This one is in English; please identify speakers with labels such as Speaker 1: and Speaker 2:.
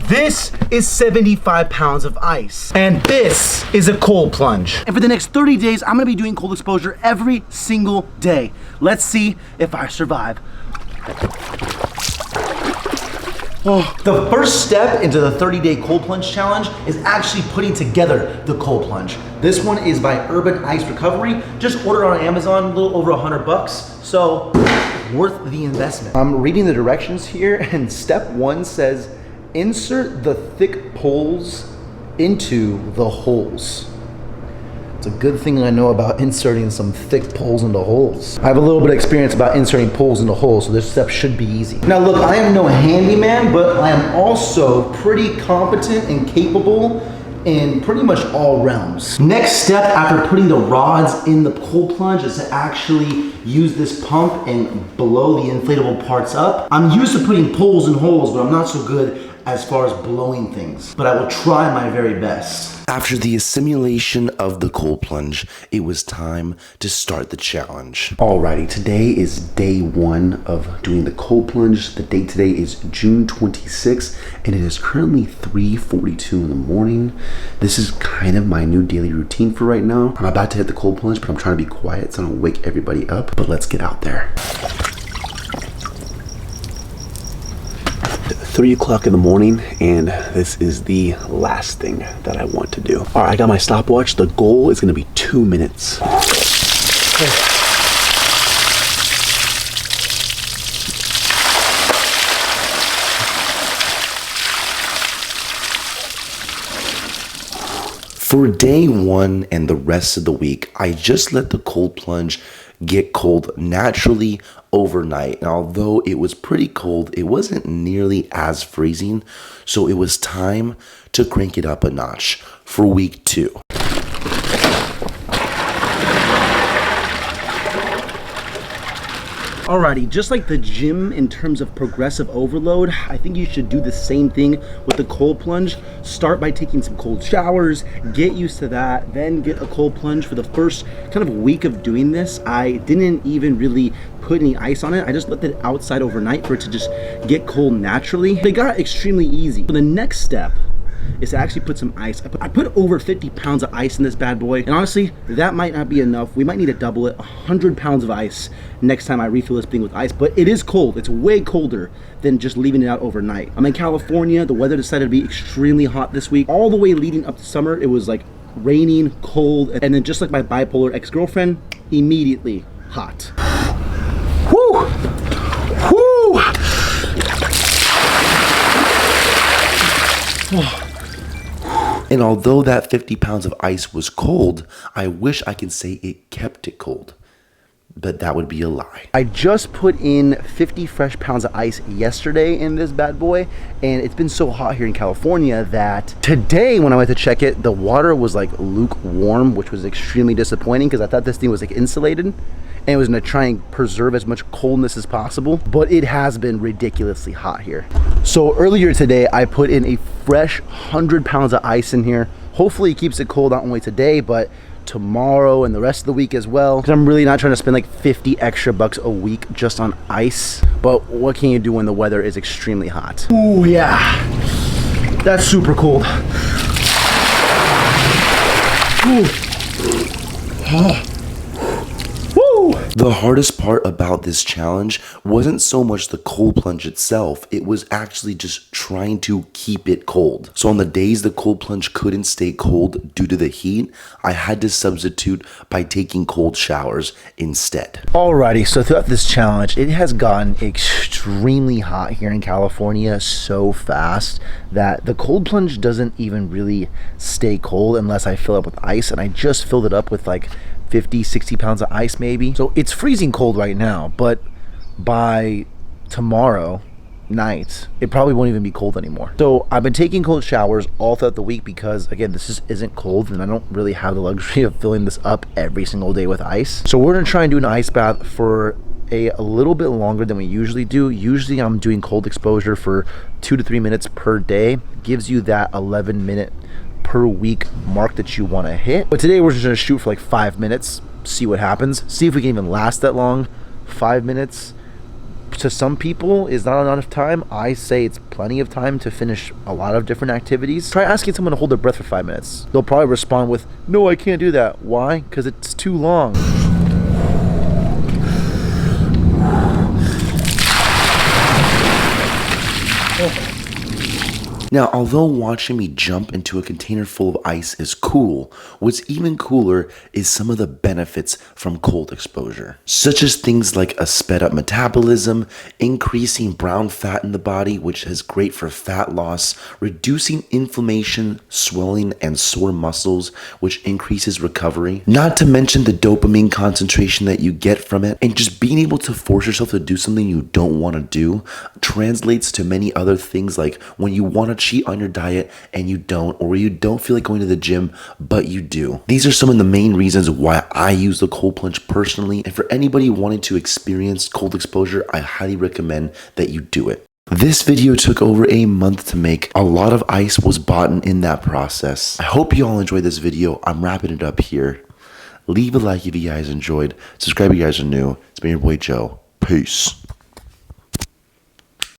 Speaker 1: This is 75 pounds of ice. And this is a cold plunge. And for the next 30 days, I'm gonna be doing cold exposure every single day. Let's see if I survive. Oh. The first step into the 30-day cold plunge challenge is actually putting together the cold plunge. This one is by Urban Ice Recovery. Just ordered on Amazon, a little over $100, so worth the investment. I'm reading the directions here, and step 1 says, insert the thick poles into the holes. It's a good thing I know about inserting some thick poles into holes. I have a little bit of experience about inserting poles into holes, so this step should be easy. Now look, I am no handyman, but I am also pretty competent and capable in pretty much all realms. Next step after putting the rods in the cold plunge is to actually use this pump and blow the inflatable parts up. I'm used to putting poles in holes, but I'm not so good as far as blowing things, but I will try my very best.
Speaker 2: After the assimilation of the cold plunge, it was time to start the challenge. Alrighty, today is day 1 of doing the cold plunge. The date today is June 26th, and it is currently 3:42 in the morning. This is kind of my new daily routine for right now. I'm about to hit the cold plunge, but I'm trying to be quiet so I don't wake everybody up, but let's get out there. 3 o'clock in the morning, and this is the last thing that I want to do. All right, I got my stopwatch. The goal is gonna be 2 minutes. For day 1 and the rest of the week, I just let the cold plunge get cold naturally overnight. And although it was pretty cold, it wasn't nearly as freezing. So it was time to crank it up a notch for week 2.
Speaker 1: Alrighty, just like the gym in terms of progressive overload, I think you should do the same thing with the cold plunge. Start by taking some cold showers, get used to that, then get a cold plunge. For the first kind of week of doing this, I didn't even really put any ice on it. I just left it outside overnight for it to just get cold naturally. It got extremely easy. For the next step is to actually put some ice. I put over 50 pounds of ice in this bad boy, and honestly, that might not be enough. We might need to double it, 100 pounds of ice next time I refill this thing with ice, but it is cold. It's way colder than just leaving it out overnight. I'm in California. The weather decided to be extremely hot this week. All the way leading up to summer, it was like raining, cold, and then just like my bipolar ex-girlfriend, immediately hot. Woo! Woo!
Speaker 2: And although that 50 pounds of ice was cold, I wish I could say it kept it cold, but that would be a lie.
Speaker 1: I just put in 50 fresh pounds of ice yesterday in this bad boy, and it's been so hot here in California that today when I went to check it, the water was like lukewarm, which was extremely disappointing because I thought this thing was like insulated and it was gonna try and preserve as much coldness as possible, but it has been ridiculously hot here. So earlier today, I put in a fresh 100 pounds of ice in here. Hopefully it keeps it cold not only today, but tomorrow and the rest of the week as well. Because I'm really not trying to spend like 50 extra bucks a week just on ice. But what can you do when the weather is extremely hot? Ooh, yeah. That's super cold. Ooh. Oh.
Speaker 2: The hardest part about this challenge wasn't so much the cold plunge itself, it was actually just trying to keep it cold. So on the days the cold plunge couldn't stay cold due to the heat, I had to substitute by taking cold showers instead.
Speaker 1: Alrighty, so throughout this challenge, it has gotten extremely hot here in California so fast that the cold plunge doesn't even really stay cold unless I fill it up with ice, and I just filled it up with like 50, 60 pounds of ice maybe. So it's freezing cold right now, but by tomorrow night, it probably won't even be cold anymore. So I've been taking cold showers all throughout the week because again, this just isn't cold and I don't really have the luxury of filling this up every single day with ice. So we're gonna try and do an ice bath for a little bit longer than we usually do. Usually I'm doing cold exposure for 2 to 3 minutes per day. Gives you that 11-minute per week mark that you want to hit. But today we're just gonna shoot for like 5 minutes, see what happens, see if we can even last that long. 5 minutes, to some people is not enough time. I say it's plenty of time to finish a lot of different activities. Try asking someone to hold their breath for 5 minutes. They'll probably respond with, no, I can't do that. Why? Because it's too long.
Speaker 2: Now, although watching me jump into a container full of ice is cool, what's even cooler is some of the benefits from cold exposure, such as things like a sped up metabolism, increasing brown fat in the body, which is great for fat loss, reducing inflammation, swelling, and sore muscles, which increases recovery, not to mention the dopamine concentration that you get from it, and just being able to force yourself to do something you don't want to do translates to many other things, like when you want to cheat on your diet and you don't, or you don't feel like going to the gym but you do. These are some of the main reasons why I use the cold plunge personally, and for anybody wanting to experience cold exposure, I highly recommend that you do it. This video took over a month to make. A lot of ice was bought in that process. I hope you all enjoyed this video. I'm wrapping it up here. Leave a like if you guys enjoyed. Subscribe if you guys are new. It's been your boy Joe. Peace.